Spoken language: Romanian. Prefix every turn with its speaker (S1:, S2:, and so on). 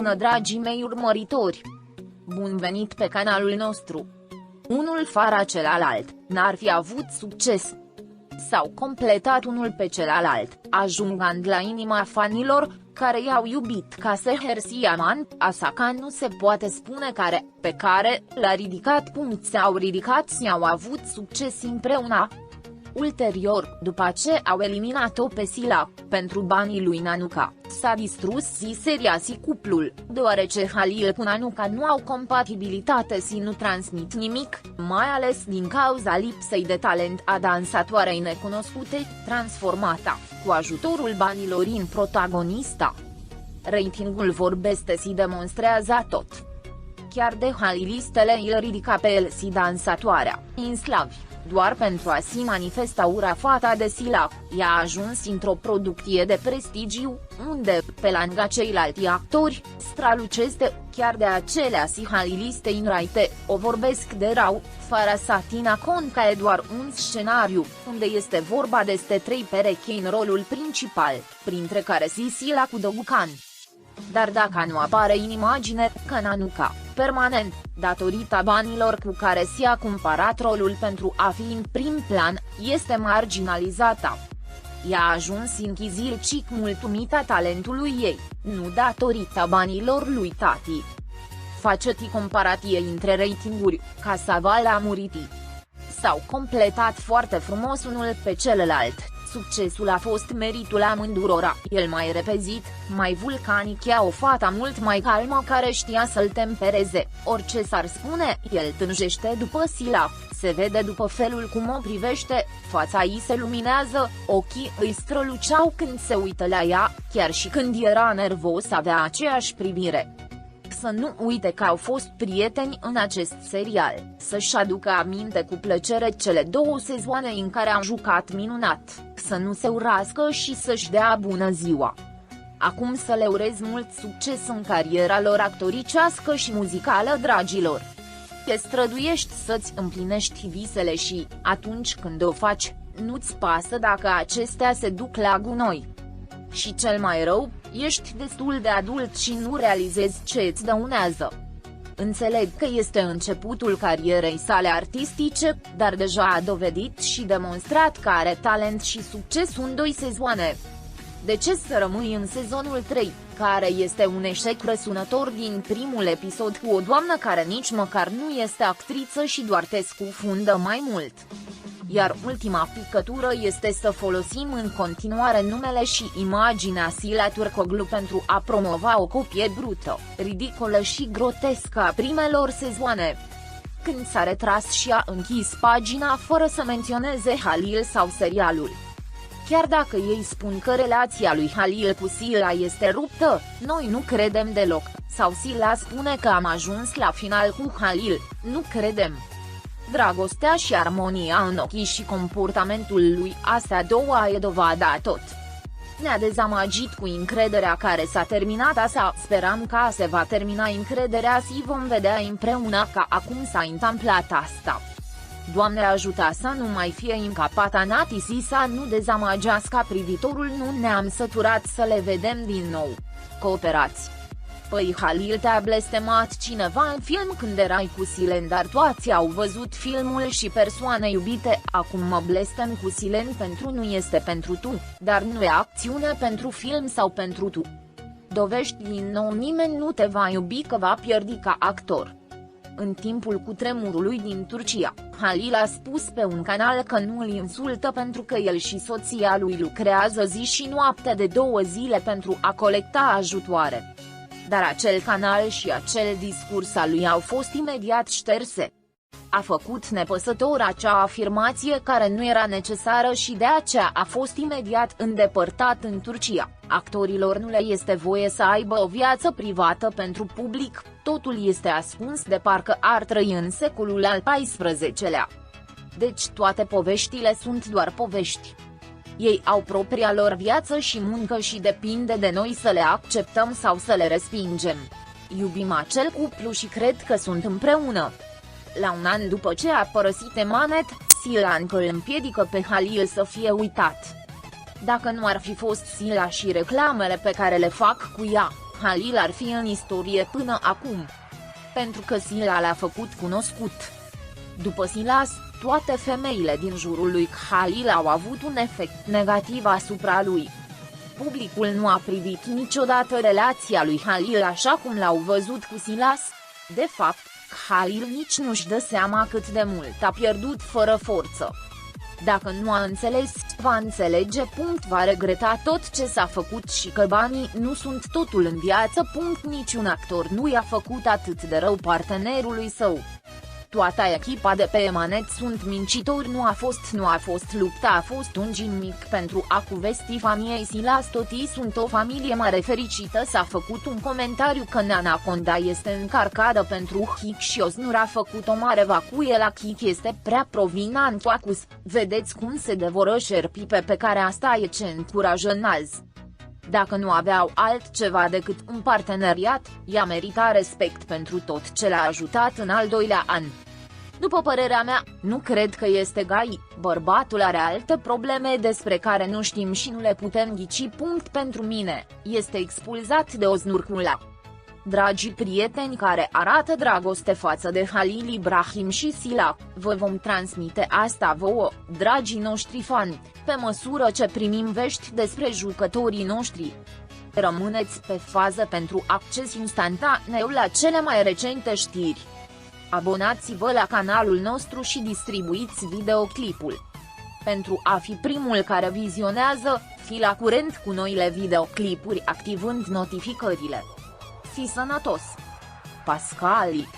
S1: bună, dragii mei urmăritori! Bun venit pe canalul nostru! Unul fără celălalt, n-ar fi avut succes. S-au completat unul pe celălalt, ajungând la inima fanilor, care i-au iubit ca Seher Siaman, Asaka nu se poate spune pe care, la ridicat punct s-au ridicat și au avut succes împreună. Ulterior, după ce au eliminat-o pe Sila, pentru banii lui Nanuka, s-a distrus și seria și cuplul, deoarece Halil cu Nanuka nu au compatibilitate și nu transmit nimic, mai ales din cauza lipsei de talent a dansatoarei necunoscute, transformată, cu ajutorul banilor în protagonista. Ratingul vorbește și demonstrează tot. Chiar de halilistele îl ridica pe el și dansatoarea, în slavi. Doar pentru a se manifesta ura fata de Sila, ea a ajuns într-o producție de prestigiu, unde, pe lângă ceilalți actori, strălucește, chiar de acelea și haliliste în raite, o vorbesc de rău, fără să țină cont că e doar un scenariu, unde este vorba despre 3 perechi în rolul principal, printre care și Sila cu Dogucan. Dar dacă nu apare în imagine, că Nanuka, permanent, datorită banilor cu care s-a cumpărat rolul pentru a fi în prim plan, este marginalizată. Ea a ajuns închizil cic mulțumită talentului ei, nu datorită banilor lui tati. Faceți comparație între ratinguri, ca să vă lămuriți. S-au completat foarte frumos unul pe celălalt. Succesul a fost meritul amândurora, el mai repezit, mai vulcanic, ea o fată mult mai calmă care știa să-l tempereze, orice s-ar spune, el tânjește după Sila, se vede după felul cum o privește, fața ei se luminează, ochii îi străluceau când se uită la ea, chiar și când era nervos avea aceeași privire. Să nu uite că au fost prieteni în acest serial, să-și aducă aminte cu plăcere cele 2 sezoane în care am jucat minunat, să nu se urască și să-și dea bună ziua. Acum să le urez mult succes în cariera lor actoricească și muzicală, dragilor. Te străduiești să-ți împlinești visele și, atunci când o faci, nu-ți pasă dacă acestea se duc la gunoi. Și cel mai rău, ești destul de adult și nu realizezi ce îți dăunează. Înțeleg că este începutul carierei sale artistice, dar deja a dovedit și demonstrat că are talent și succes în 2 sezoane. De ce să rămâi în sezonul 3, care este un eșec răsunător din primul episod cu o doamnă care nici măcar nu este actriță și doar te scufundă mai mult? Iar ultima picătură este să folosim în continuare numele și imaginea Sila Turkoglu pentru a promova o copie brută, ridicolă și grotescă a primelor sezoane. Când s-a retras și a închis pagina fără să menționeze Halil sau serialul. Chiar dacă ei spun că relația lui Halil cu Sila este ruptă, noi nu credem deloc, sau Sila spune că am ajuns la final cu Halil, nu credem. Dragostea și armonia în ochii și comportamentul lui, astea două e dovada tot. Ne-a dezamăgit cu încrederea care s-a terminat asta, speram că se va termina încrederea și vom vedea împreună că acum s-a întâmplat asta. Doamne ajută să nu mai fie încapată Nati și să nu dezamăgească privitorul, nu ne-am săturat să le vedem din nou. Cooperați! Păi Halil te-a blestemat cineva în film când erai cu Silen, dar toți au văzut filmul și persoane iubite, acum mă blestem cu Silen pentru nu este pentru tu, dar nu e acțiune pentru film sau pentru tu. Dovești din nou, nimeni nu te va iubi că va pierde ca actor. În timpul cutremurului din Turcia, Halil a spus pe un canal că nu îl insultă pentru că el și soția lui lucrează zi și noapte de 2 zile pentru a colecta ajutoare. Dar acel canal și acel discurs al lui au fost imediat șterse. A făcut nepăsător acea afirmație care nu era necesară și de aceea a fost imediat îndepărtat în Turcia. Actorilor nu le este voie să aibă o viață privată pentru public, totul este ascuns de parcă ar trăi în secolul al XIV-lea. Deci toate poveștile sunt doar povești. Ei au propria lor viață și muncă și depinde de noi să le acceptăm sau să le respingem. Iubim acel cuplu și cred că sunt împreună. La un an după ce a părăsit Emanet, Sila încă îl împiedică pe Halil să fie uitat. Dacă nu ar fi fost Sila și reclamele pe care le fac cu ea, Halil ar fi în istorie până acum. Pentru că Sila l-a făcut cunoscut. După Silas, toate femeile din jurul lui Halil au avut un efect negativ asupra lui. Publicul nu a privit niciodată relația lui Halil așa cum l-au văzut cu Silas. De fapt, Halil nici nu-și dă seama cât de mult a pierdut fără forță. Dacă nu a înțeles, va înțelege. Va regreta tot ce s-a făcut și că banii nu sunt totul în viață. Niciun actor nu i-a făcut atât de rău partenerului său. Toată echipa de pe Emanet sunt mincitori. Nu a fost luptă, a fost un gin mic pentru a cuvesti familiei Silas. Toții sunt o familie mare fericită. S-a făcut un comentariu că Anaconda este încarcată pentru Chic și Osnur a făcut o mare vacuie la Chic, este prea provinant acus. Vedeți cum se devoră șerpii pe care asta e ce încurajă azi. Dacă nu aveau altceva decât un parteneriat, ea merita respect pentru tot ce l-a ajutat în al doilea an. După părerea mea, nu cred că este gay, bărbatul are alte probleme despre care nu știm și nu le putem ghici. Pentru mine, este expulzat de Osnur Kula. Dragii prieteni care arată dragoste față de Halil Ibrahim și Sila, vă vom transmite asta vouă, dragii noștri fani, pe măsură ce primim vești despre jucătorii noștri. Rămâneți pe fază pentru acces instantaneu la cele mai recente știri. Abonați-vă la canalul nostru și distribuiți videoclipul. Pentru a fi primul care vizionează, fi la curent cu noile videoclipuri activând notificările. Fi sănătos! Pascali.